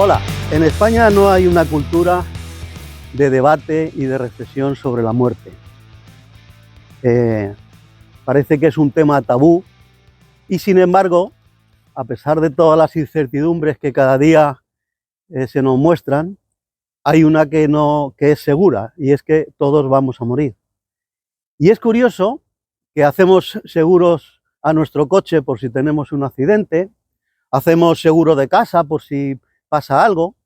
Hola, en España no hay una cultura de debate y de reflexión sobre la muerte. Parece que es un tema tabú y, sin embargo, a pesar de todas las incertidumbres que cada día se nos muestran, hay una que es segura, y es que todos vamos a morir. Y es curioso que hacemos seguros a nuestro coche por si tenemos un accidente, hacemos seguro de casa por si pasa algo,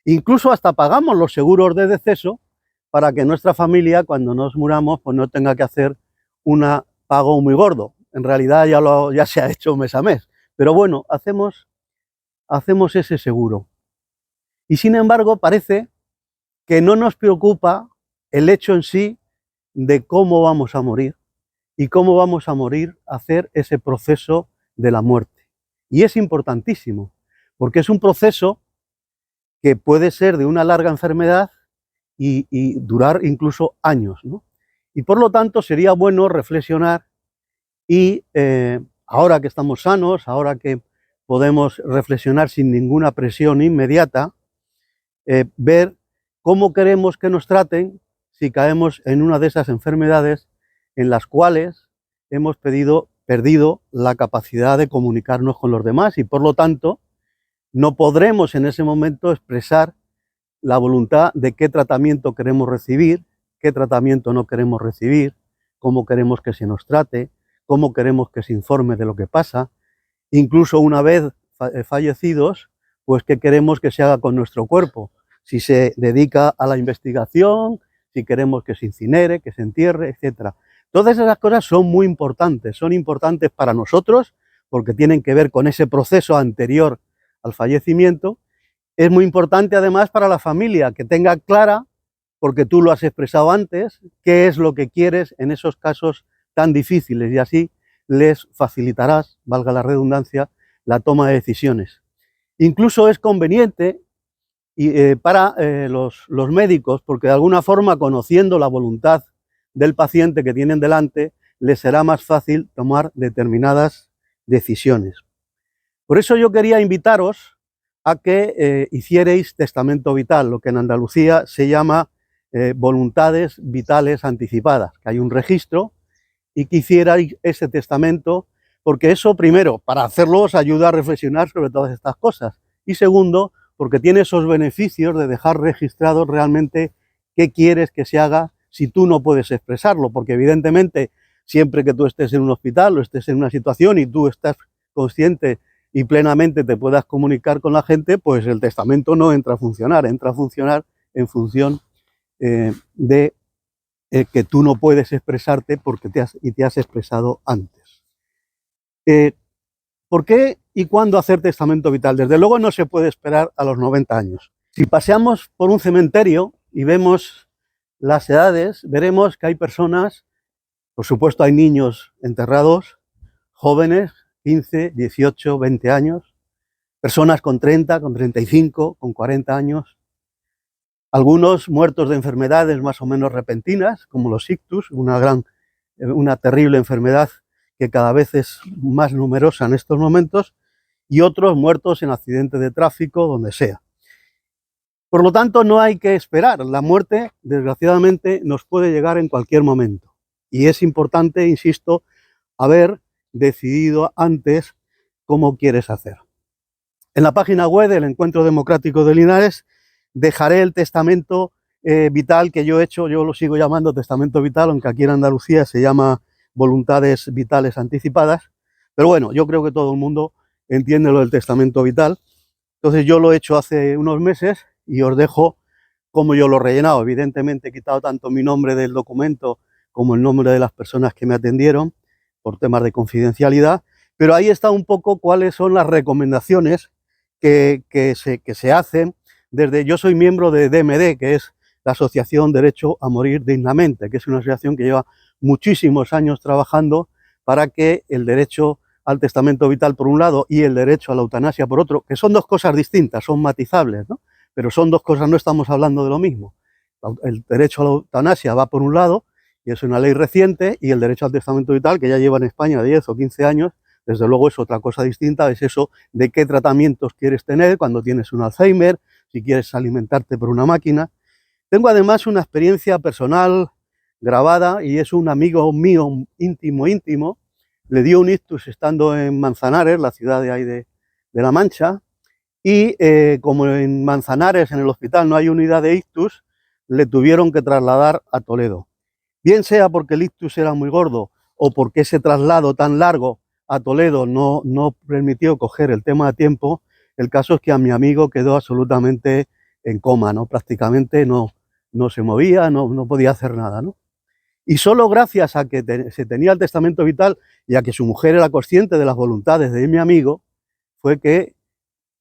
incluso hasta pagamos los seguros de deceso para que nuestra familia, cuando nos muramos, pues no tenga que hacer un pago muy gordo. En realidad ya se ha hecho mes a mes, pero bueno, hacemos ese seguro. Y sin embargo, parece que no nos preocupa el hecho en sí de cómo vamos a morir y cómo vamos a morir, hacer ese proceso de la muerte. Y es importantísimo, porque es un proceso que puede ser de una larga enfermedad y durar incluso años, ¿no? Y por lo tanto sería bueno reflexionar y ahora que estamos sanos, ahora que podemos reflexionar sin ninguna presión inmediata, ver cómo queremos que nos traten si caemos en una de esas enfermedades en las cuales hemos perdido la capacidad de comunicarnos con los demás y por lo tanto no podremos en ese momento expresar la voluntad de qué tratamiento queremos recibir, qué tratamiento no queremos recibir, cómo queremos que se nos trate, cómo queremos que se informe de lo que pasa, incluso una vez fallecidos, pues qué queremos que se haga con nuestro cuerpo, si se dedica a la investigación, si queremos que se incinere, que se entierre, etc. Todas esas cosas son muy importantes, son importantes para nosotros porque tienen que ver con ese proceso anterior al fallecimiento. Es muy importante además para la familia, que tenga clara, porque tú lo has expresado antes, qué es lo que quieres en esos casos tan difíciles y así les facilitarás, valga la redundancia, la toma de decisiones. Incluso es conveniente para los médicos, porque de alguna forma, conociendo la voluntad del paciente que tienen delante, les será más fácil tomar determinadas decisiones. Por eso yo quería invitaros a que hicierais testamento vital, lo que en Andalucía se llama voluntades vitales anticipadas, que hay un registro y que hicierais ese testamento, porque eso, primero, para hacerlo os ayuda a reflexionar sobre todas estas cosas, y segundo, porque tiene esos beneficios de dejar registrado realmente qué quieres que se haga si tú no puedes expresarlo, porque evidentemente siempre que tú estés en un hospital o estés en una situación y tú estás consciente y plenamente te puedas comunicar con la gente, pues el testamento no entra a funcionar en función de que tú no puedes expresarte porque te has expresado antes. ¿Por qué y cuándo hacer testamento vital? Desde luego no se puede esperar a los 90 años. Si paseamos por un cementerio y vemos las edades, veremos que hay personas, por supuesto hay niños enterrados, jóvenes, 15, 18, 20 años, personas con 30, con 35, con 40 años, algunos muertos de enfermedades más o menos repentinas, como los ictus, una terrible enfermedad que cada vez es más numerosa en estos momentos, y otros muertos en accidentes de tráfico, donde sea. Por lo tanto, no hay que esperar. La muerte, desgraciadamente, nos puede llegar en cualquier momento. Y es importante, insisto, haber decidido antes cómo quieres hacer. En la página web del Encuentro Democrático de Linares dejaré el testamento vital que yo he hecho. Yo lo sigo llamando testamento vital, aunque aquí en Andalucía se llama voluntades vitales anticipadas. Pero bueno, yo creo que todo el mundo entiende lo del testamento vital. Entonces yo lo he hecho hace unos meses y os dejo cómo yo lo he rellenado. Evidentemente he quitado tanto mi nombre del documento como el nombre de las personas que me atendieron por temas de confidencialidad, pero ahí está un poco cuáles son las recomendaciones que se hacen desde... Yo soy miembro de DMD, que es la Asociación Derecho a Morir Dignamente, que es una asociación que lleva muchísimos años trabajando para que el derecho al testamento vital por un lado y el derecho a la eutanasia por otro, que son dos cosas distintas, son matizables, ¿no? Pero son dos cosas, no estamos hablando de lo mismo. El derecho a la eutanasia va por un lado, y es una ley reciente, y el derecho al testamento vital, que ya lleva en España 10 o 15 años, desde luego es otra cosa distinta, es eso de qué tratamientos quieres tener cuando tienes un Alzheimer, si quieres alimentarte por una máquina. Tengo además una experiencia personal grabada y es un amigo mío íntimo, le dio un ictus estando en Manzanares, la ciudad de ahí de La Mancha, y como en Manzanares, en el hospital, no hay unidad de ictus, le tuvieron que trasladar a Toledo. Bien sea porque el ictus era muy gordo o porque ese traslado tan largo a Toledo no permitió coger el tema a tiempo, el caso es que a mi amigo quedó absolutamente en coma, ¿no? Prácticamente no se movía, no podía hacer nada, ¿no? Y solo gracias a que se tenía el testamento vital y a que su mujer era consciente de las voluntades de mi amigo, fue que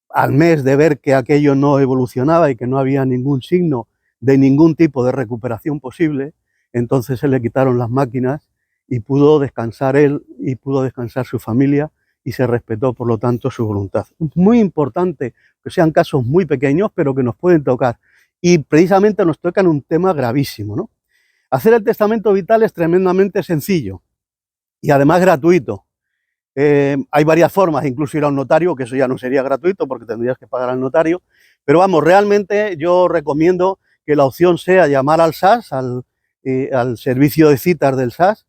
al mes de ver que aquello no evolucionaba y que no había ningún signo de ningún tipo de recuperación posible, entonces se le quitaron las máquinas y pudo descansar él y pudo descansar su familia y se respetó, por lo tanto, su voluntad. Es muy importante que sean casos muy pequeños, pero que nos pueden tocar. Y precisamente nos tocan un tema gravísimo, ¿no? Hacer el testamento vital es tremendamente sencillo y además gratuito. Hay varias formas, incluso ir a un notario, que eso ya no sería gratuito porque tendrías que pagar al notario, pero vamos, realmente yo recomiendo que la opción sea llamar al SAS, al servicio de citas del SAS,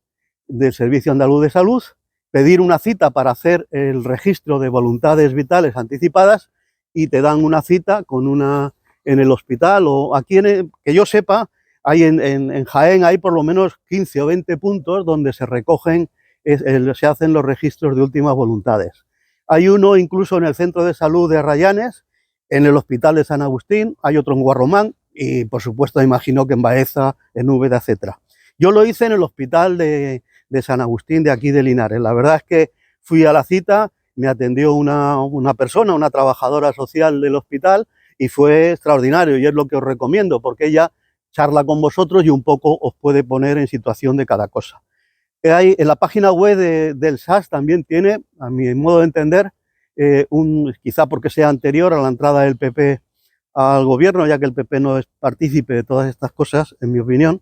del Servicio Andaluz de Salud, pedir una cita para hacer el registro de voluntades vitales anticipadas y te dan una cita con en el hospital o aquí, que yo sepa, hay en Jaén hay por lo menos 15 o 20 puntos donde se recogen, se hacen los registros de últimas voluntades. Hay uno incluso en el Centro de Salud de Arrayanes, en el Hospital de San Agustín, hay otro en Guarromán y por supuesto imagino que en Baeza, en Úbeda, etc. Yo lo hice en el Hospital de San Agustín de aquí de Linares. La verdad es que fui a la cita, me atendió una persona, una trabajadora social del hospital y fue extraordinario y es lo que os recomiendo porque ella charla con vosotros y un poco os puede poner en situación de cada cosa. Hay, en la página web del SAS también tiene, a mi modo de entender, quizá porque sea anterior a la entrada del PP al gobierno, ya que el PP no es partícipe de todas estas cosas, en mi opinión,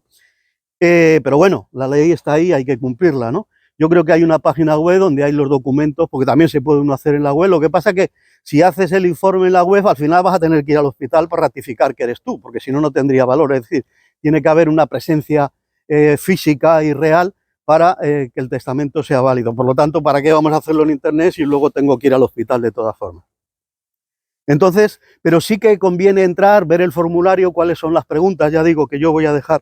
pero bueno, la ley está ahí, hay que cumplirla, ¿no? Yo creo que hay una página web donde hay los documentos, porque también se puede uno hacer en la web, lo que pasa es que si haces el informe en la web, al final vas a tener que ir al hospital para ratificar que eres tú, porque si no, no tendría valor, es decir, tiene que haber una presencia física y real para que el testamento sea válido. Por lo tanto, ¿para qué vamos a hacerlo en internet si luego tengo que ir al hospital de todas formas? Entonces, pero sí que conviene entrar, ver el formulario, cuáles son las preguntas. Ya digo que yo voy a dejar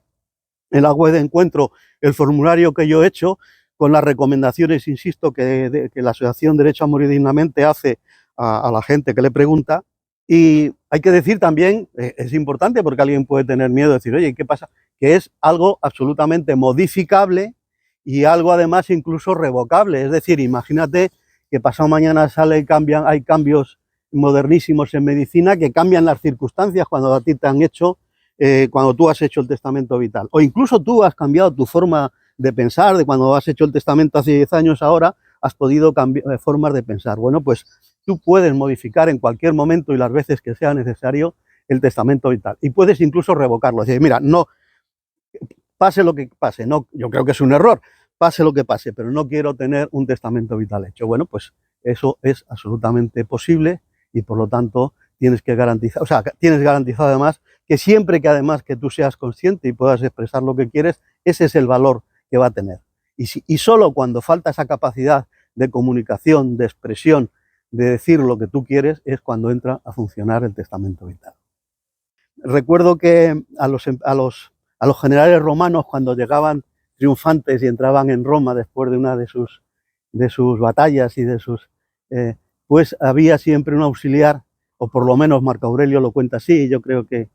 en la web de Encuentro el formulario que yo he hecho con las recomendaciones, insisto, que la Asociación Derecho a Morir Dignamente hace a la gente que le pregunta. Y hay que decir también, es importante porque alguien puede tener miedo de decir, oye, ¿qué pasa? Que es algo absolutamente modificable y algo además incluso revocable. Es decir, imagínate que pasado mañana hay cambios modernísimos en medicina que cambian las circunstancias cuando a ti te han hecho, cuando tú has hecho el testamento vital. O incluso tú has cambiado tu forma de pensar, de cuando has hecho el testamento hace 10 años, ahora has podido cambiar formas de pensar. Bueno, pues tú puedes modificar en cualquier momento y las veces que sea necesario el testamento vital. Y puedes incluso revocarlo. Es decir, mira, no, pase lo que pase, no, yo creo que es un error, pase lo que pase, pero no quiero tener un testamento vital hecho. Bueno, pues eso es absolutamente posible y por lo tanto tienes que garantizar, tienes garantizado además que siempre que además que tú seas consciente y puedas expresar lo que quieres, ese es el valor que va a tener. Y solo cuando falta esa capacidad de comunicación, de expresión, de decir lo que tú quieres, es cuando entra a funcionar el testamento vital. Recuerdo que a los generales romanos, cuando llegaban triunfantes y entraban en Roma después de una de sus batallas y pues había siempre un auxiliar, o por lo menos Marco Aurelio lo cuenta así, y yo creo que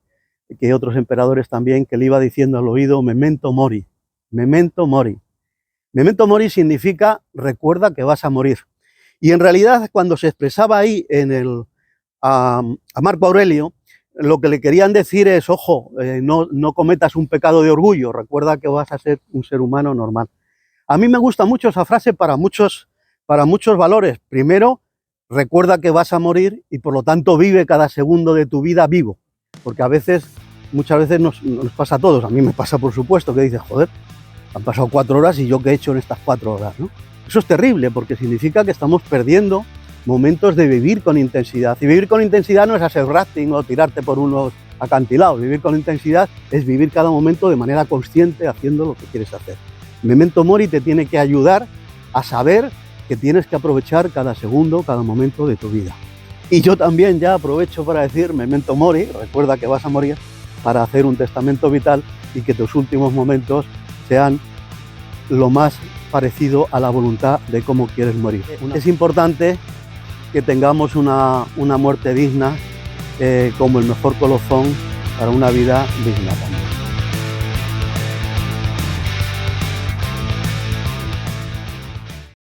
otros emperadores también, que le iba diciendo al oído, memento mori, memento mori. Memento mori significa recuerda que vas a morir. Y en realidad cuando se expresaba ahí a Marco Aurelio, lo que le querían decir es, ojo, no cometas un pecado de orgullo, recuerda que vas a ser un ser humano normal. A mí me gusta mucho esa frase para muchos valores. Primero, recuerda que vas a morir y por lo tanto vive cada segundo de tu vida vivo. Porque muchas veces nos pasa a todos, a mí me pasa por supuesto, que dices, joder, han pasado 4 horas y yo qué he hecho en estas 4 horas, ¿no? Eso es terrible porque significa que estamos perdiendo momentos de vivir con intensidad. Y vivir con intensidad no es hacer rafting o tirarte por unos acantilados. Vivir con intensidad es vivir cada momento de manera consciente haciendo lo que quieres hacer. Memento Mori te tiene que ayudar a saber que tienes que aprovechar cada segundo, cada momento de tu vida. Y yo también ya aprovecho para decir Memento Mori, recuerda que vas a morir, para hacer un testamento vital y que tus últimos momentos sean lo más parecido a la voluntad de cómo quieres morir. Es importante que tengamos una muerte digna como el mejor colofón para una vida digna también.